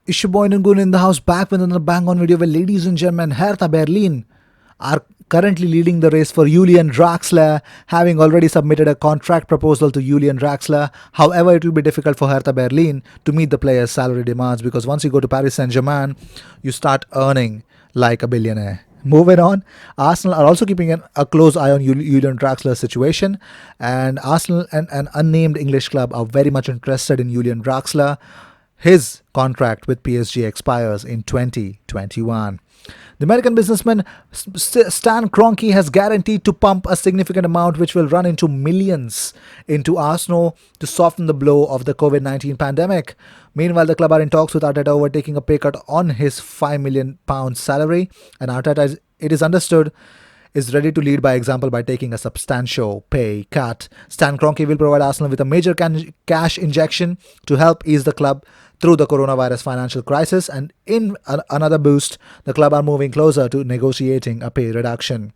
Ishiboinengun in the house, back with another bang on video where, ladies and gentlemen, Hertha Berlin are currently leading the race for Julian Draxler, having already submitted a contract proposal to Julian Draxler. However, it will be difficult for Hertha Berlin to meet the player's salary demands because once you go to Paris Saint-Germain, you start earning like a billionaire. Moving on, Arsenal are also keeping a close eye on Julian Draxler's situation, and Arsenal and an unnamed English club are very much interested in Julian Draxler. His contract with PSG expires in 2021. The American businessman Stan Kroenke has guaranteed to pump a significant amount, which will run into millions, into Arsenal to soften the blow of the COVID-19 pandemic. Meanwhile, the club are in talks with Arteta over taking a pay cut on his £5 million salary, and Arteta, it is understood, is ready to lead by example by taking a substantial pay cut. Stan Kroenke will provide Arsenal with a major cash injection to help ease the club through the coronavirus financial crisis, and in another boost, the club are moving closer to negotiating a pay reduction.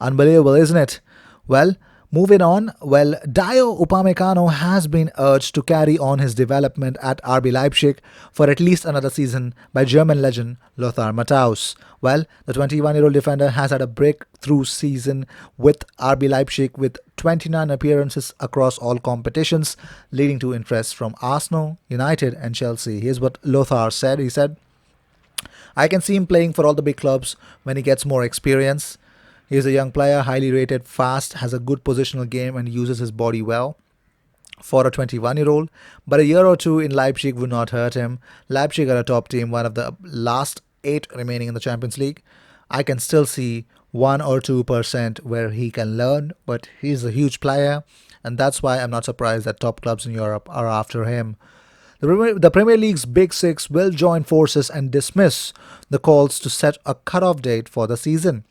Unbelievable, isn't it? Well, moving on. Well, Dio Upamecano has been urged to carry on his development at RB Leipzig for at least another season by German legend Lothar Matthaus. Well, the 21-year-old defender has had a breakthrough season with RB Leipzig with 29 appearances across all competitions, leading to interest from Arsenal, United and Chelsea. Here's what Lothar said. He said, "I can see him playing for all the big clubs when he gets more experience. He is a young player, highly rated, fast, has a good positional game and uses his body well for a 21-year-old. But a year or two in Leipzig would not hurt him. Leipzig are a top team, one of the last 8 remaining in the Champions League. I can still see 1 or 2% where he can learn, but he's a huge player, and that's why I'm not surprised that top clubs in Europe are after him." The Premier League's Big Six will join forces and dismiss the calls to set a cut-off date for the season.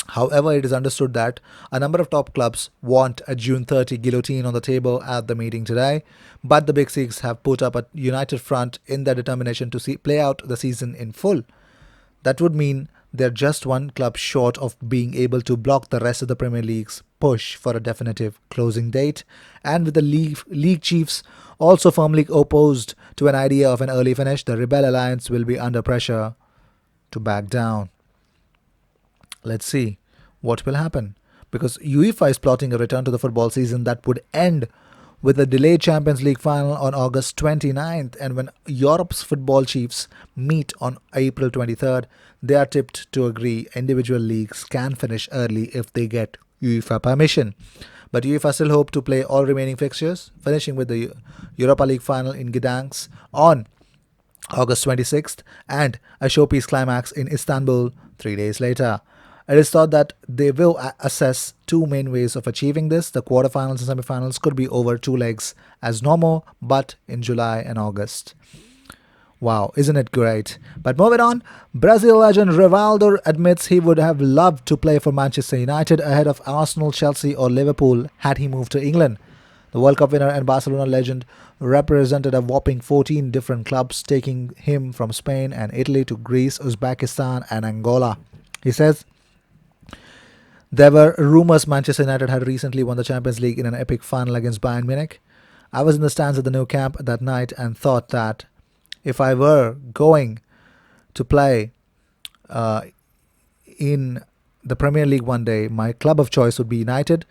However, it is understood that a number of top clubs want a June 30 guillotine on the table at the meeting today, but the Big Six have put up a united front in their determination to play out the season in full. That would mean they're just one club short of being able to block the rest of the Premier League's push for a definitive closing date, and with the league chiefs also firmly opposed to an idea of an early finish, the Rebel Alliance will be under pressure to back down. Let's see what will happen, because UEFA is plotting a return to the football season that would end with a delayed Champions League final on August 29th, and when Europe's football chiefs meet on April 23rd, they are tipped to agree individual leagues can finish early if they get UEFA permission. But UEFA still hope to play all remaining fixtures, finishing with the Europa League final in Gdansk on August 26th and a showpiece climax in Istanbul 3 days later. It is thought that they will assess 2 main ways of achieving this. The quarterfinals and semifinals could be over 2 legs as normal, but in July and August. Wow, isn't it great? But moving on, Brazil legend Rivaldo admits he would have loved to play for Manchester United ahead of Arsenal, Chelsea or Liverpool had he moved to England. The World Cup winner and Barcelona legend represented a whopping 14 different clubs, taking him from Spain and Italy to Greece, Uzbekistan and Angola. He says, "There were rumors Manchester United had recently won the Champions League in an epic final against Bayern Munich. I was in the stands at the Nou Camp that night and thought that if I were going to play in the Premier League one day, my club of choice would be United.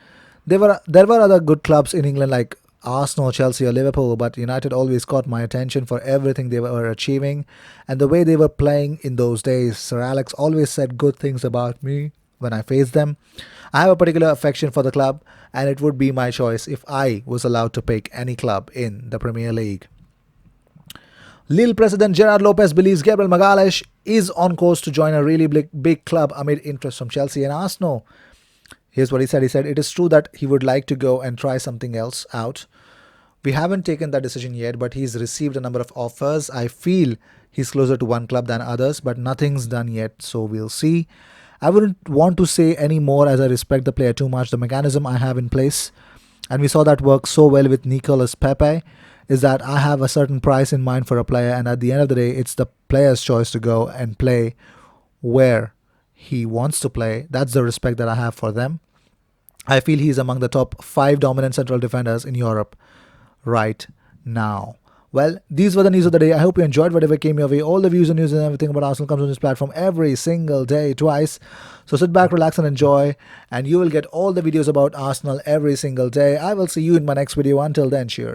There were other good clubs in England like Arsenal, Chelsea or Liverpool, but United always caught my attention for everything they were achieving and the way they were playing in those days. Sir Alex always said good things about me when I faced them. I have a particular affection for the club, and it would be my choice if I was allowed to pick any club in the Premier League." Lille president Gerard Lopez believes Gabriel Magalhães is on course to join a really big club amid interest from Chelsea and Arsenal. Here's what he said. He said, "It is true that he would like to go and try something else out. We haven't taken that decision yet, but he's received a number of offers. I feel he's closer to one club than others, but nothing's done yet, so we'll see. I wouldn't want to say any more as I respect the player too much. The mechanism I have in place, and we saw that work so well with Nicolas Pepe, is that I have a certain price in mind for a player, and at the end of the day, it's the player's choice to go and play where he wants to play. That's the respect that I have for them. I feel he's among the top 5 dominant central defenders in Europe right now." Well, these were the news of the day. I hope you enjoyed whatever came your way. All the views and news and everything about Arsenal comes on this platform every single day, twice. So sit back, relax, and enjoy. And you will get all the videos about Arsenal every single day. I will see you in my next video. Until then, cheers.